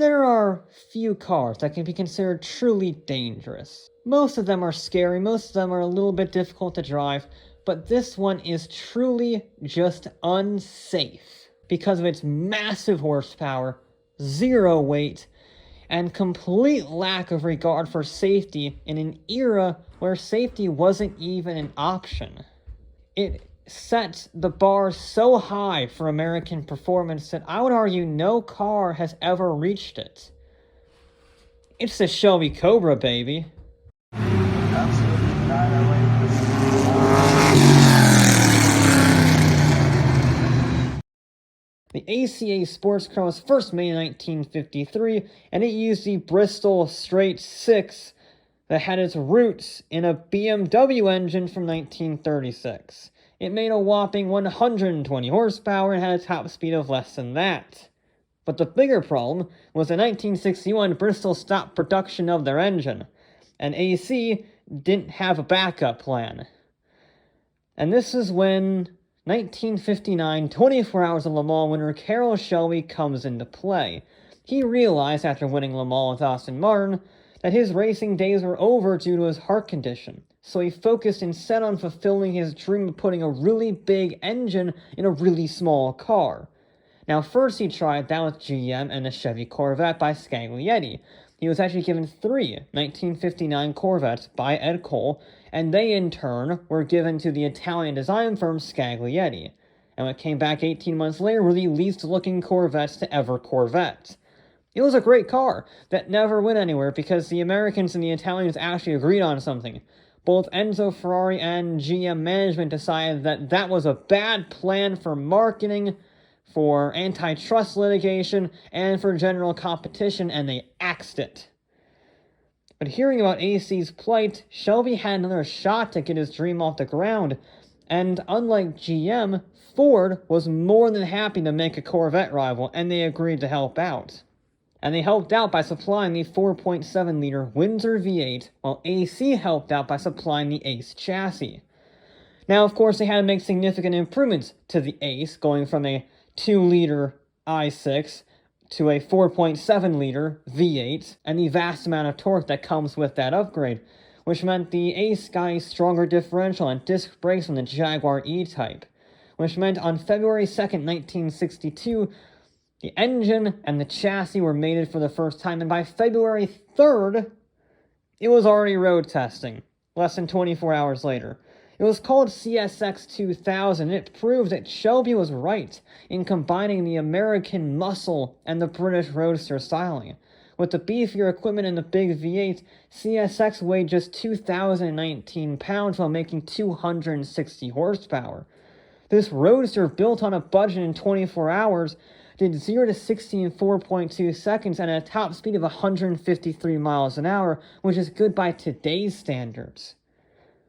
There are few cars that can be considered truly dangerous. Most of them are scary, most of them are a little bit difficult to drive, but this one is truly just unsafe because of its massive horsepower, zero weight, and complete lack of regard for safety in an era where safety wasn't even an option. It set the bar so high for American performance that I would argue no car has ever reached it. It's the Shelby Cobra, baby. Absolutely not. The ACA Sports Car was first made in 1953, and it used the Bristol Straight 6 that had its roots in a BMW engine from 1936. It made a whopping 120 horsepower and had a top speed of less than that. But the bigger problem was in 1961 Bristol stopped production of their engine, and AC didn't have a backup plan. And this is when 1959 24 Hours of Le Mans winner Carroll Shelby comes into play. He realized after winning Le Mans with Aston Martin that his racing days were over due to his heart condition, so he focused instead on fulfilling his dream of putting a really big engine in a really small car. Now first he tried that with GM and the Chevy Corvette by Scaglietti. He was actually given 3 1959 Corvettes by Ed Cole, and they in turn were given to the Italian design firm Scaglietti. And what came back 18 months later were the least looking Corvettes to ever Corvette. It was a great car that never went anywhere because the Americans and the Italians actually agreed on something. Both Enzo Ferrari and GM management decided that that was a bad plan for marketing, for antitrust litigation, and for general competition, and they axed it. But hearing about AC's plight, Shelby had another shot to get his dream off the ground, and unlike GM, Ford was more than happy to make a Corvette rival, and they agreed to help out. And they helped out by supplying the 4.7-liter Windsor V8, while AC helped out by supplying the Ace chassis. Now, of course, they had to make significant improvements to the Ace, going from a 2-liter i6 to a 4.7-liter V8, and the vast amount of torque that comes with that upgrade, which meant the Ace got a stronger differential and disc brakes from the Jaguar E-Type, which meant on February 2nd, 1962, the engine and the chassis were mated for the first time, and by February 3rd, it was already road testing, less than 24 hours later. It was called CSX 2000, and it proved that Shelby was right in combining the American muscle and the British roadster styling. With the beefier equipment and the big V8, CSX weighed just 2,019 pounds while making 260 horsepower. This roadster, built on a budget in 24 hours, did 0 to 60 in 4.2 seconds and at a top speed of 153 miles an hour, which is good by today's standards.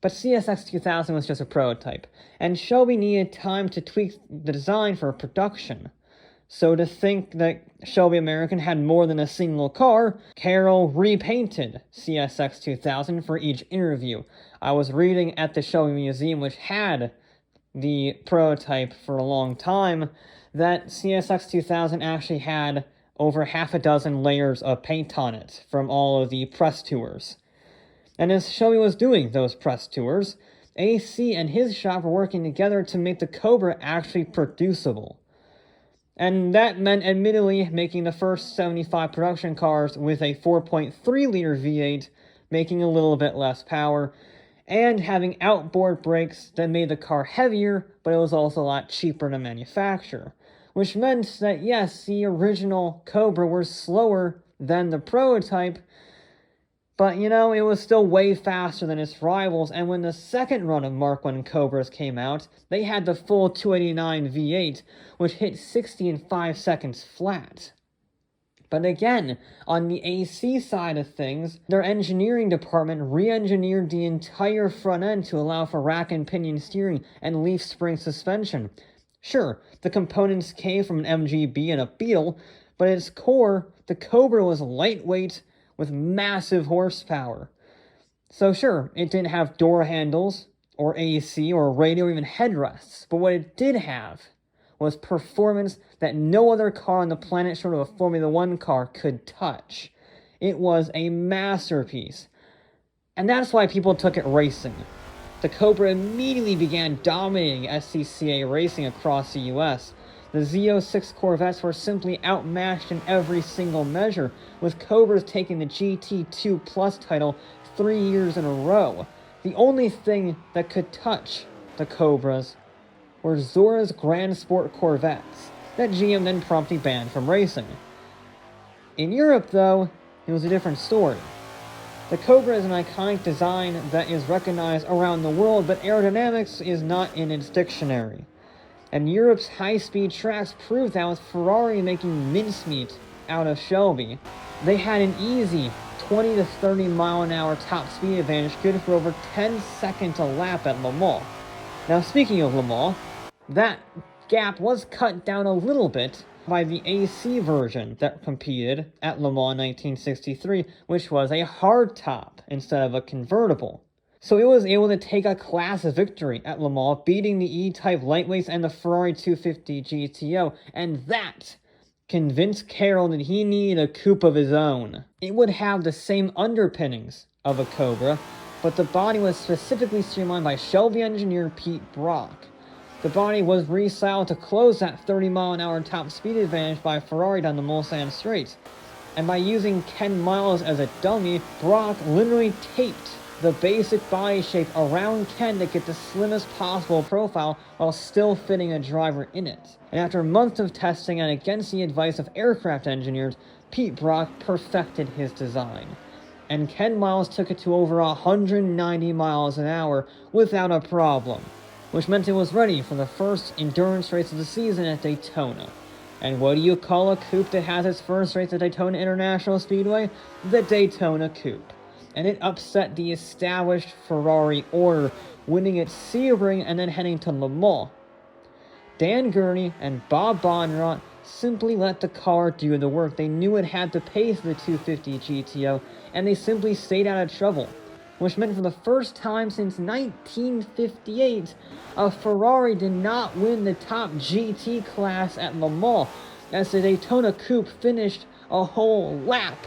But CSX 2000 was just a prototype, and Shelby needed time to tweak the design for production. So to think that Shelby American had more than a single car, Carroll repainted CSX 2000 for each interview. I was reading at the Shelby Museum, which had the prototype for a long time, that CSX 2000 actually had over half a dozen layers of paint on it from all of the press tours. And as Shelby was doing those press tours, AC and his shop were working together to make the Cobra actually producible. And that meant admittedly making the first 75 production cars with a 4.3-liter V8, making a little bit less power, and having outboard brakes that made the car heavier, but it was also a lot cheaper to manufacture. Which meant that yes, the original Cobra were slower than the prototype, but you know, it was still way faster than its rivals, and when the second run of Mark I Cobras came out, they had the full 289 V8, which hit 60 in 5 seconds flat. But again, on the AC side of things, their engineering department re-engineered the entire front end to allow for rack and pinion steering and leaf spring suspension. Sure, the components came from an MGB and a Beetle, but at its core, the Cobra was lightweight with massive horsepower. So sure, it didn't have door handles, or AC, or radio, or even headrests, but what it did have was performance that no other car on the planet short of a Formula 1 car could touch. It was a masterpiece. And that's why people took it racing. The Cobra immediately began dominating SCCA racing across the US. The Z06 Corvettes were simply outmatched in every single measure, with Cobras taking the GT2 Plus title 3 years in a row. The only thing that could touch the Cobras were Zora's Grand Sport Corvettes, that GM then promptly banned from racing. In Europe, though, it was a different story. The Cobra is an iconic design that is recognized around the world, but aerodynamics is not in its dictionary. And Europe's high-speed tracks proved that with Ferrari making mincemeat out of Shelby, they had an easy 20 to 30 mile an hour top speed advantage, good for over 10 seconds a lap at Le Mans. Now, speaking of Le Mans, that gap was cut down a little bit by the AC version that competed at Le Mans 1963, which was a hardtop instead of a convertible. So it was able to take a class victory at Le Mans, beating the E-Type lightweights and the Ferrari 250 GTO, and that convinced Carroll that he needed a coupe of his own. It would have the same underpinnings of a Cobra, but the body was specifically streamlined by Shelby engineer Pete Brock. The body was restyled to close that 30 mile an hour top speed advantage by Ferrari down the Mulsanne Straight. And by using Ken Miles as a dummy, Brock literally taped the basic body shape around Ken to get the slimmest possible profile while still fitting a driver in it. And after months of testing and against the advice of aircraft engineers, Pete Brock perfected his design. And Ken Miles took it to over 190 miles an hour without a problem, which meant it was ready for the first endurance race of the season at Daytona. And what do you call a coupe that has its first race at Daytona International Speedway? The Daytona Coupe. And it upset the established Ferrari order, winning at Sebring and then heading to Le Mans. Dan Gurney and Bob Bonrot simply let the car do the work. They knew it had the pace of the 250 GTO, and they simply stayed out of trouble, which meant for the first time since 1958, a Ferrari did not win the top GT class at Le Mans, as the Daytona Coupe finished a whole lap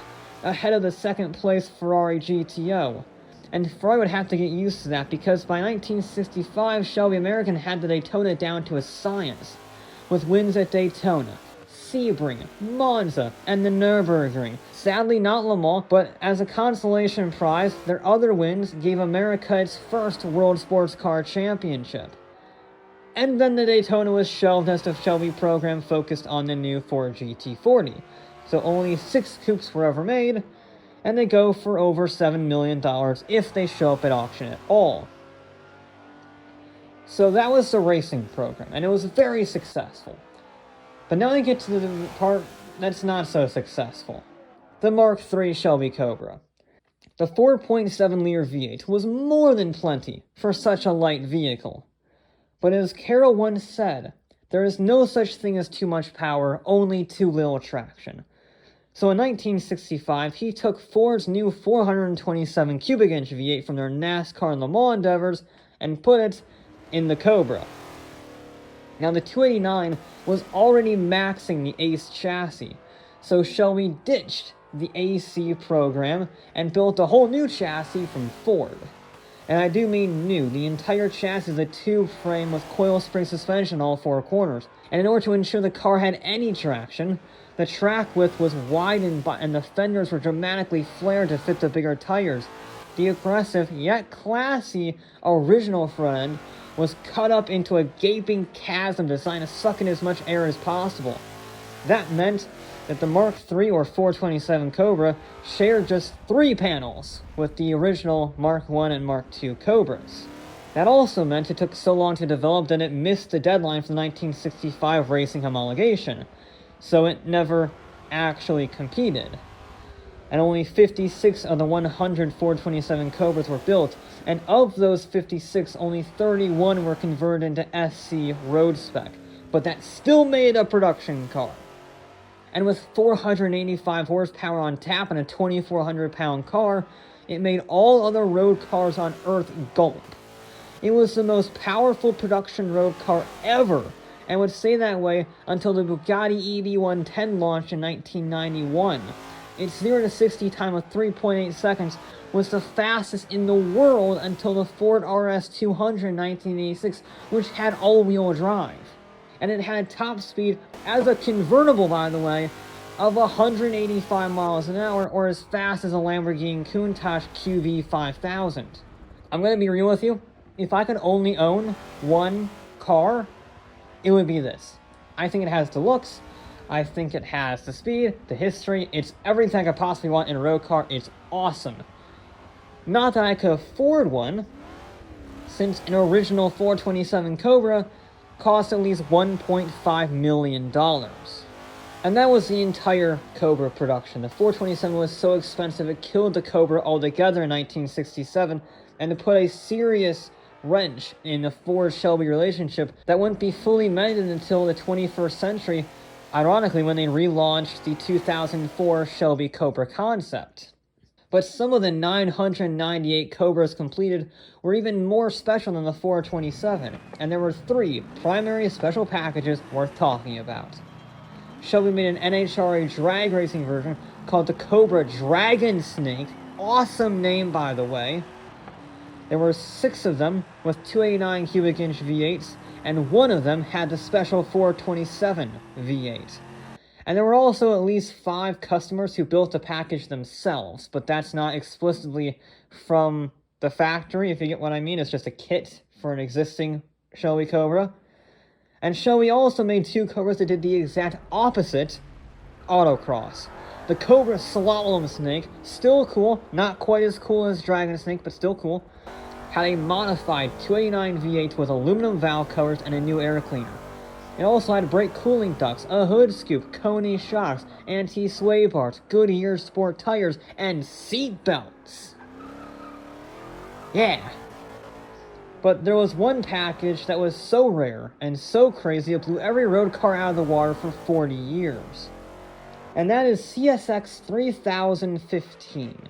ahead of the second place Ferrari GTO. And Ferrari would have to get used to that, because by 1965, Shelby American had the Daytona down to a science, with wins at Daytona, Sebring, Monza, and the Nürburgring. Sadly not Le Mans, but as a consolation prize, their other wins gave America its first World Sports Car Championship. And then the Daytona was shelved as the Shelby program focused on the new Ford GT40. So only 6 coupes were ever made, and they go for over $7 million if they show up at auction at all. So that was the racing program, and it was very successful. But now we get to the part that's not so successful. The Mark III Shelby Cobra. The 4.7-liter V8 was more than plenty for such a light vehicle. But as Carroll once said, there is no such thing as too much power, only too little traction. So in 1965, he took Ford's new 427 cubic inch V8 from their NASCAR and Le Mans endeavors and put it in the Cobra. Now the 289 was already maxing the Ace chassis, so Shelby ditched the AC program and built a whole new chassis from Ford. And I do mean new. The entire chassis is a tube frame with coil spring suspension on all 4 corners. And in order to ensure the car had any traction, the track width was widened and the fenders were dramatically flared to fit the bigger tires. The aggressive yet classy original front end was cut up into a gaping chasm designed to suck in as much air as possible. That meant that the Mark III or 427 Cobra shared just 3 panels with the original Mark I and Mark II Cobras. That also meant it took so long to develop that it missed the deadline for the 1965 racing homologation, so it never actually competed. And only 56 of the 100 427 Cobras were built, and of those 56, only 31 were converted into SC road spec, but that still made a production car. And with 485 horsepower on tap and a 2,400 pound car, it made all other road cars on Earth gulp. It was the most powerful production road car ever, and would stay that way until the Bugatti EB110 launched in 1991. Its 0 to 60 time of 3.8 seconds was the fastest in the world until the Ford RS200 in 1986, which had all-wheel drive. And it had top speed, as a convertible by the way, of 185 miles an hour, or as fast as a Lamborghini Countach QV5000. I'm going to be real with you. If I could only own one car, it would be this. I think it has the looks, I think it has the speed, the history, it's everything I could possibly want in a road car. It's awesome. Not that I could afford one, since an original 427 Cobra cost at least $1.5 million. And that was the entire Cobra production. The 427 was so expensive it killed the Cobra altogether in 1967, and to put a serious wrench in the Ford-Shelby relationship that wouldn't be fully mended until the 21st century, ironically when they relaunched the 2004 Shelby Cobra concept. But some of the 998 Cobras completed were even more special than the 427, and there were 3 primary special packages worth talking about. Shelby made an NHRA drag racing version called the Cobra Dragon Snake. Awesome name, by the way. There were 6 of them with 289 cubic inch V8s, and one of them had the special 427 V8. And there were also at least 5 customers who built the package themselves, but that's not explicitly from the factory, if you get what I mean. It's just a kit for an existing Shelby Cobra. And Shelby also made 2 Cobras that did the exact opposite autocross. The Cobra Slalom Snake, still cool, not quite as cool as Dragon Snake, but still cool, had a modified 289 V8 with aluminum valve covers and a new air cleaner. It also had brake cooling ducts, a hood scoop, Kone shocks, anti-sway bars, Goodyear sport tires, and seat belts. Yeah. But there was one package that was so rare and so crazy it blew every road car out of the water for 40 years. And that is CSX 3015,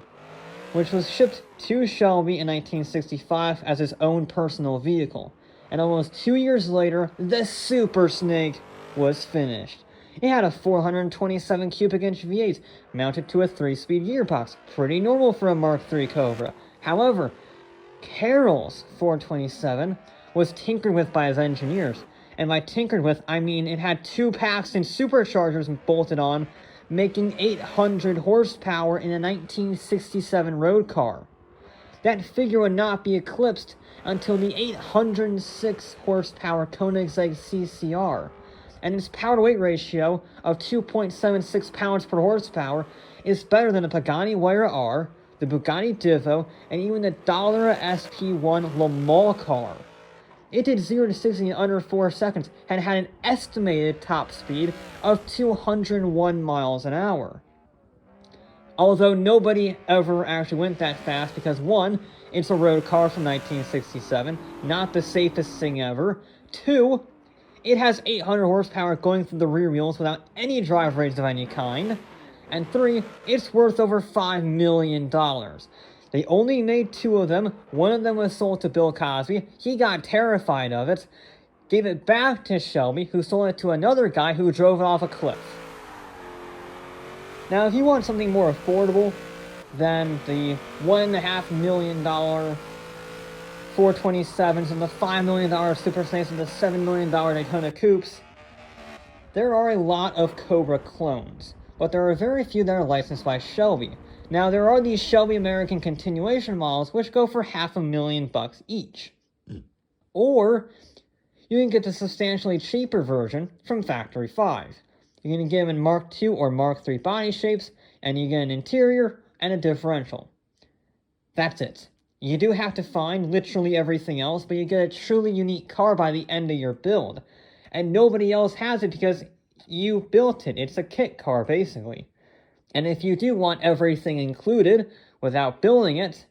which was shipped to Shelby in 1965 as his own personal vehicle. And almost 2 years later, the Super Snake was finished. It had a 427 cubic inch V8 mounted to a 3-speed gearbox, pretty normal for a Mark III Cobra. However, Carroll's 427 was tinkered with by his engineers, and by tinkered with, I mean it had 2 Paxton superchargers bolted on, making 800 horsepower in a 1967 road car. That figure would not be eclipsed until the 806 horsepower Koenigsegg CCR, and its power-to-weight ratio of 2.76 pounds per horsepower is better than the Pagani Huayra R, the Bugatti Divo, and even the Dallara SP1 Le Mans car. It did 0 to 60 in under 4 seconds and had an estimated top speed of 201 miles an hour. Although nobody ever actually went that fast because 1, it's a road car from 1967, not the safest thing ever. 2, it has 800 horsepower going through the rear wheels without any drive rates of any kind. And 3, it's worth over $5 million. They only made 2 of them. One of them was sold to Bill Cosby. He got terrified of it, gave it back to Shelby, who sold it to another guy who drove it off a cliff. Now, if you want something more affordable than the $1.5 million 427s and the $5 million Super Snakes and the $7 million Daytona Coupes, there are a lot of Cobra clones, but there are very few that are licensed by Shelby. Now, there are these Shelby American continuation models which go for $500,000 each. Or you can get the substantially cheaper version from Factory 5. You can get them in Mark II or Mark III body shapes, and you get an interior and a differential. That's it. You do have to find literally everything else, but you get a truly unique car by the end of your build. And nobody else has it because you built it. It's a kit car, basically. And if you do want everything included without building it,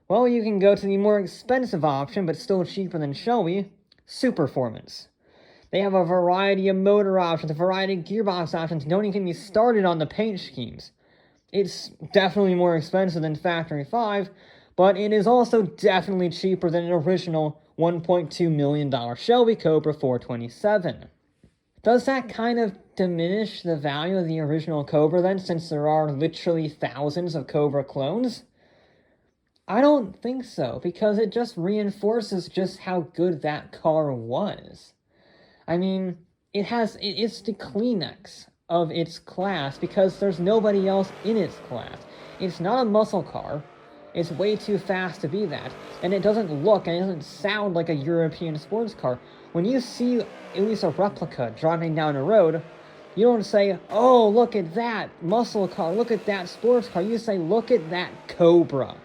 well, you can go to the more expensive option, but still cheaper than Shelby, Superformance. They have a variety of motor options, a variety of gearbox options, don't even get me started on the paint schemes. It's definitely more expensive than Factory 5, but it is also definitely cheaper than an original $1.2 million Shelby Cobra 427. Does that kind of diminish the value of the original Cobra then, since there are literally thousands of Cobra clones? I don't think so, because it just reinforces just how good that car was. I mean, it's the Kleenex of its class because there's nobody else in its class. It's not a muscle car. It's way too fast to be that. And it doesn't look and it doesn't sound like a European sports car. When you see at least a replica driving down the road, you don't say, oh, look at that muscle car, look at that sports car. You say, look at that Cobra.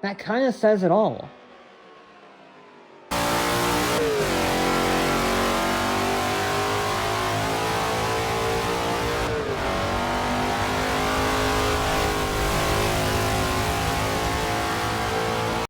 That kind of says it all.